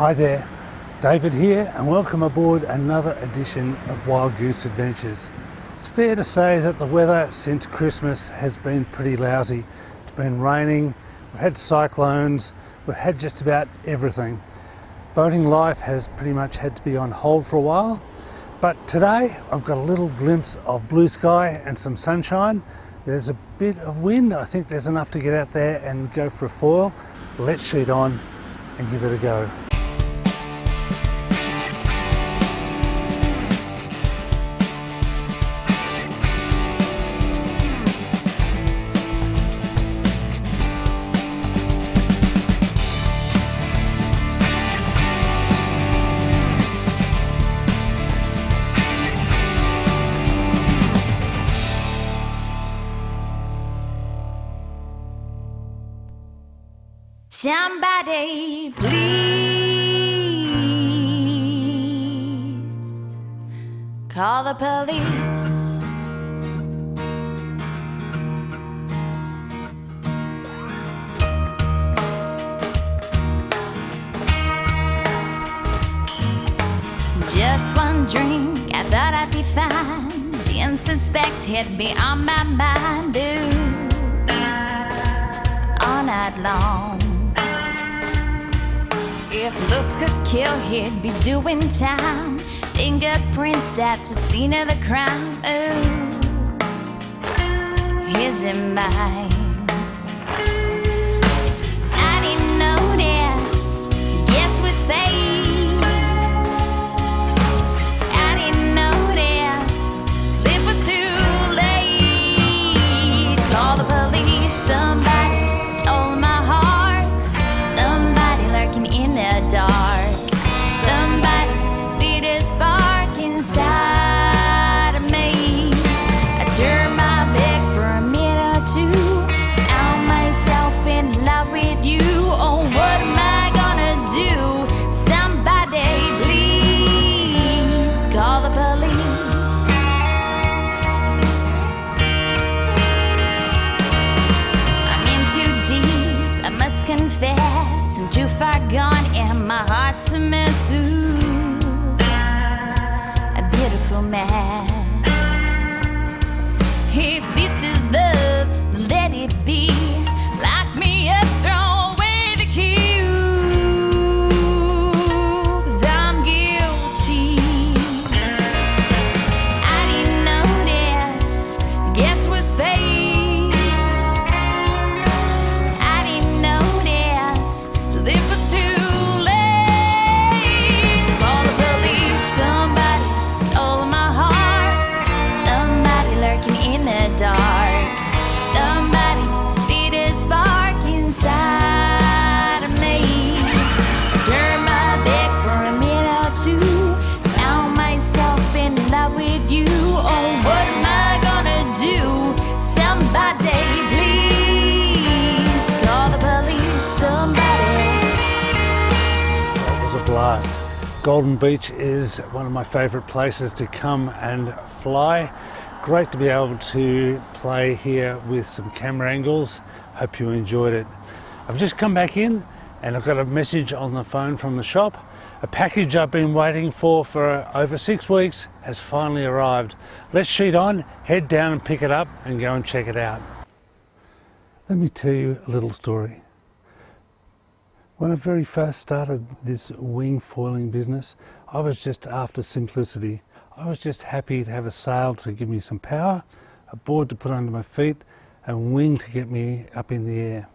Hi there, David here, and welcome aboard another edition of Wild Goose Adventures. It's fair to say that the weather since Christmas has been pretty lousy. It's been raining, we've had cyclones, we've had just about everything. Boating life has pretty much had to be on hold for a while, but today I've got a little glimpse of blue sky and some sunshine. There's a bit of wind. I think there's enough to get out there and go for a foil. Let's shoot on and give it a go. Somebody please call the police. Just one drink, I thought I'd be fine. Didn't suspect he'd be on my mind, all night long. If looks could kill, he'd be doing time. Fingerprints at the scene of the crime. Ooh, is it mine? I didn't notice. Guess what's face? I didn't notice. Sleep was too late. Call the police. Somebody stole my heart. Somebody lurking in the dark. Somebody lit a spark inside of me. I turned my back for a minute or two. Found myself in love with you. Oh, what am I gonna do? Somebody please call the police. I'm in too deep, I must confess. I'm too far gone and my heart's a mess. Ooh, a beautiful mess. If this is love, then let it be. Lock me up, throw away the key. Ooh, 'cause I'm guilty. I didn't notice. Guess what's fate? I didn't notice. So this was too late. Call the police. Somebody stole my heart. Somebody lurking in the dark. Somebody lit a spark inside of me. Turned my back for a minute or two. Found myself in love with you. Oh, what am I gonna do? Somebody please call the police. Somebody. That was a blast. Golden Beach is one of my favourite places to come and fly. Great to be able to play here with some camera angles. Hope you enjoyed it. I've just come back in and I've got a message on the phone from the shop. A package I've been waiting for over 6 weeks has finally arrived. Let's shoot on, head down and pick it up and go and check it out. Let me tell you a little story. When I very first started this wing foiling business, I was just after simplicity. I was just happy to have a sail to give me some power, a board to put under my feet, and a wing to get me up in the air.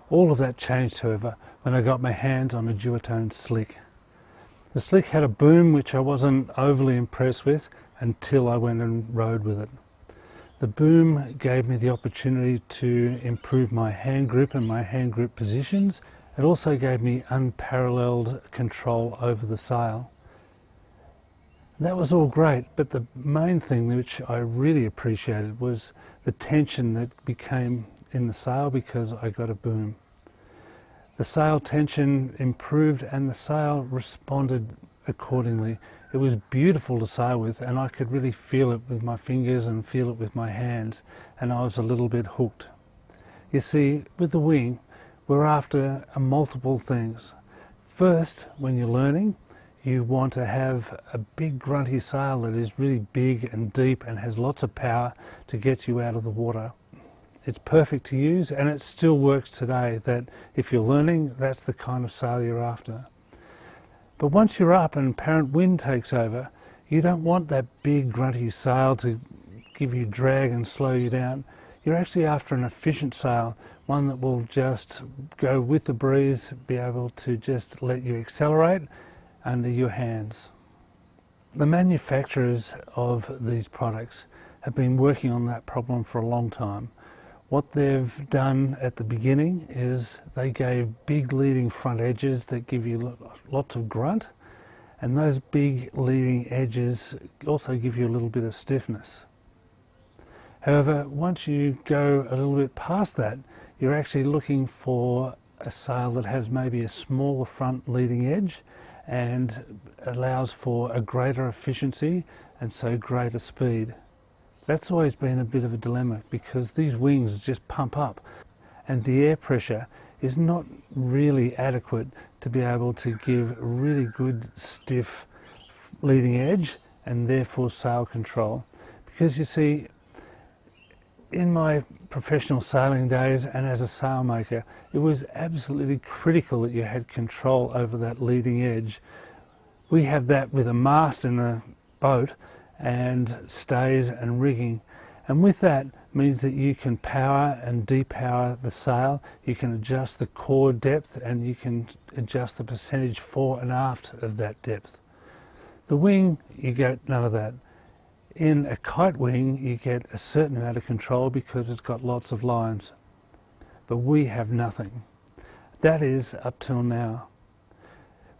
All of that changed, however, when I got my hands on a duotone slick. The slick had a boom which I wasn't overly impressed with until I went and rode with it. The boom gave me the opportunity to improve my hand grip and my hand grip positions. It also gave me unparalleled control over the sail. That was all great, but the main thing which I really appreciated was the tension that became in the sail because I got a boom. The sail tension improved and the sail responded accordingly. It was beautiful to sail with, and I could really feel it with my fingers and feel it with my hands, and I was a little bit hooked. You see, with the wing, we're after multiple things. First, when you're learning, you want to have a big grunty sail that is really big and deep and has lots of power to get you out of the water. It's perfect to use, and it still works today, that if you're learning, that's the kind of sail you're after. But once you're up and apparent wind takes over, you don't want that big grunty sail to give you drag and slow you down. You're actually after an efficient sail, one that will just go with the breeze, be able to just let you accelerate under your hands. The manufacturers of these products have been working on that problem for a long time. What they've done at the beginning is they gave big leading front edges that give you lots of grunt, and those big leading edges also give you a little bit of stiffness. However, once you go a little bit past that, you're actually looking for a sail that has maybe a smaller front leading edge and allows for a greater efficiency and so greater speed. That's always been a bit of a dilemma, because these wings just pump up and the air pressure is not really adequate to be able to give really good stiff leading edge and therefore sail control. Because you see, in my professional sailing days and as a sailmaker, it was absolutely critical that you had control over that leading edge. We have that with a mast in a boat and stays and rigging, and with that means that you can power and depower the sail, you can adjust the core depth, and you can adjust the percentage fore and aft of that depth. The wing, you get none of that. In a kite wing, you get a certain amount of control because it's got lots of lines, but we have nothing. That is up till now.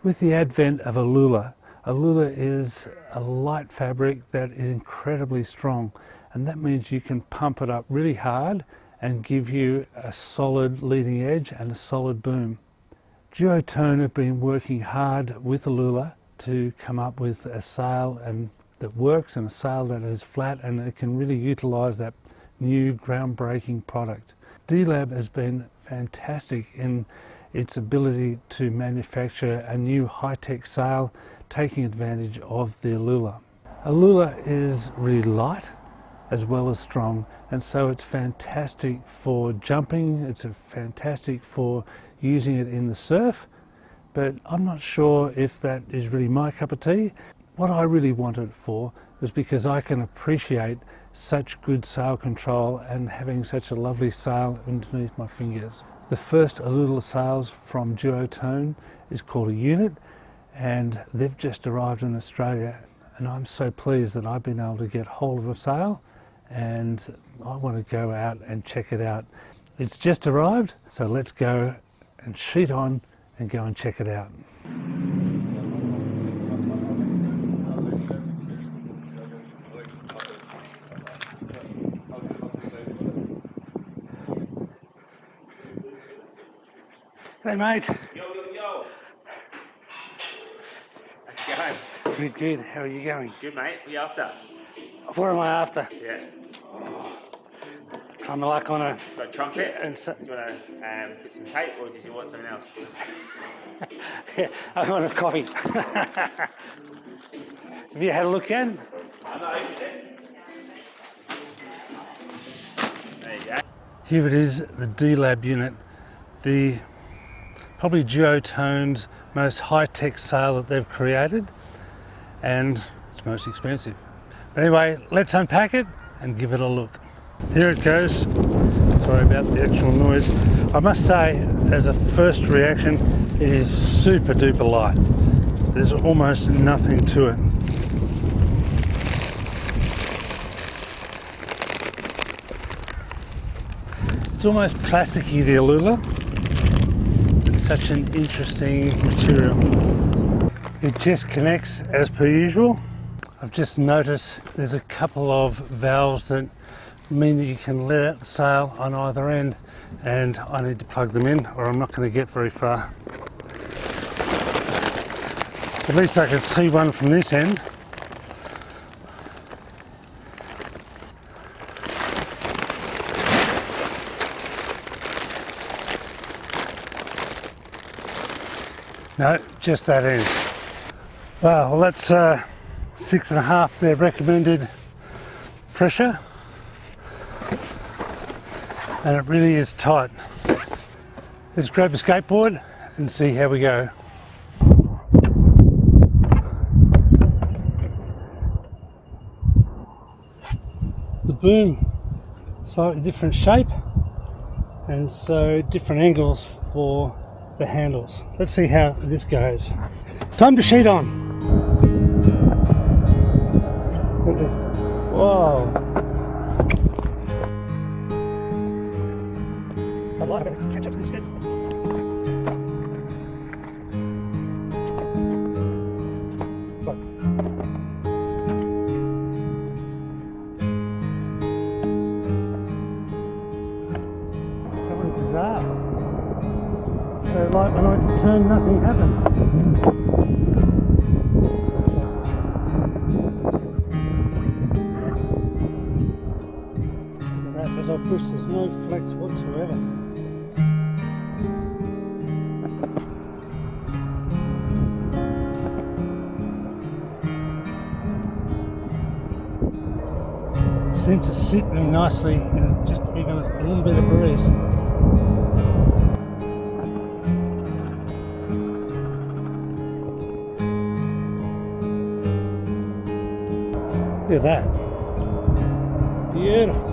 With the advent of Aluula, Aluula is a light fabric that is incredibly strong, and that means you can pump it up really hard and give you a solid leading edge and a solid boom. Duotone have been working hard with Aluula to come up with a sail that works and a sail that is flat, and it can really utilise that new groundbreaking product. D Lab has been fantastic in its ability to manufacture a new high-tech sail taking advantage of the Aluula. Aluula is really light as well as strong, and so it's fantastic for jumping, it's fantastic for using it in the surf, but I'm not sure if that is really my cup of tea. What I really wanted it for was because I can appreciate such good sail control and having such a lovely sail underneath my fingers. The first Aluula sails from Duotone is called a Unit, and they've just arrived in Australia, and I'm so pleased that I've been able to get hold of a sail, and I want to go out and check it out. It's just arrived, so let's go and sheet on and go and check it out. Hey mate. Yo, yo, yo. How's it going? Good. How are you going? Good, mate. What are you after? What am I after? Yeah. Trying my luck on a... Got a trumpet? And Do you want to get some tape, or did you want something else? yeah, I want a coffee. Have you had a look yet? I'm not open yet. There you go. Here it is, the D Lab unit, the probably Duotone's most high-tech sail that they've created, and it's most expensive. But anyway, let's unpack it and give it a look. Here it goes. Sorry about the actual noise. I must say, as a first reaction, it is super duper light. There's almost nothing to it. It's almost plasticky, the Aluula. It's such an interesting material. It just connects as per usual. I've just noticed there's a couple of valves that mean that you can let out the sail on either end, and I need to plug them in or I'm not going to get very far. At least I can see one from this end. No, just that end. Well, that's 6.5 their recommended pressure, and it really is tight. Let's grab a skateboard and see how we go. The boom, slightly different shape, and so different angles for the handles. Let's see how this goes. Time to sheet on. Whoa. So I better catch up to this head. So like when I went to turn, nothing happened. Look at that, as I push, there's no flex whatsoever. It seems to sit really nicely in just even a little bit of breeze. Look at that. Beautiful.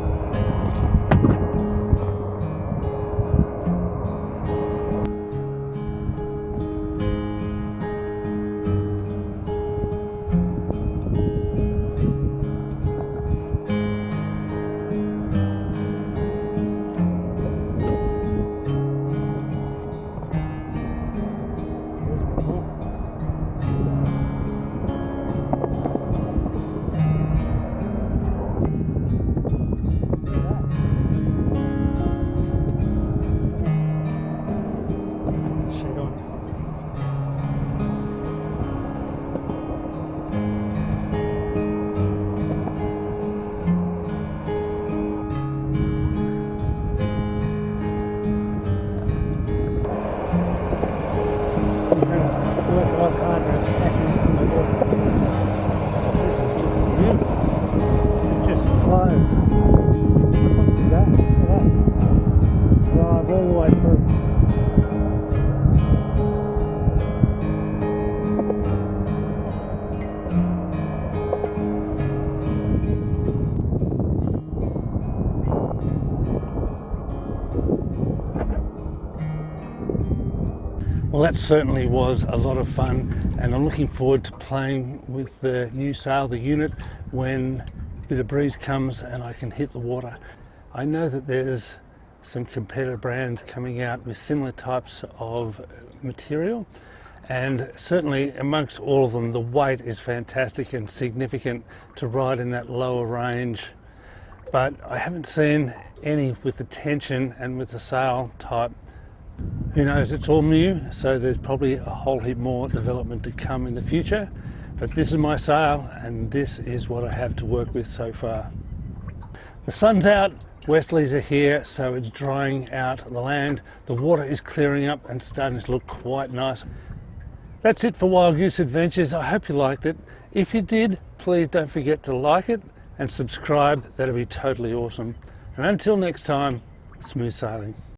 Well, that certainly was a lot of fun, and I'm looking forward to playing with the new sail, the unit, when a bit of breeze comes and I can hit the water. I know that there's some competitor brands coming out with similar types of material, and certainly amongst all of them the weight is fantastic and significant to ride in that lower range, but I haven't seen any with the tension and with the sail type. Who knows, it's all new, so there's probably a whole heap more development to come in the future, but this is my sail and this is what I have to work with so far. The sun's out, westerlies are here, so it's drying out the land. The water is clearing up and starting to look quite nice. That's it for Wild Goose Adventures. I hope you liked it. If you did, please don't forget to like it and subscribe. That'd be totally awesome. And until next time, smooth sailing.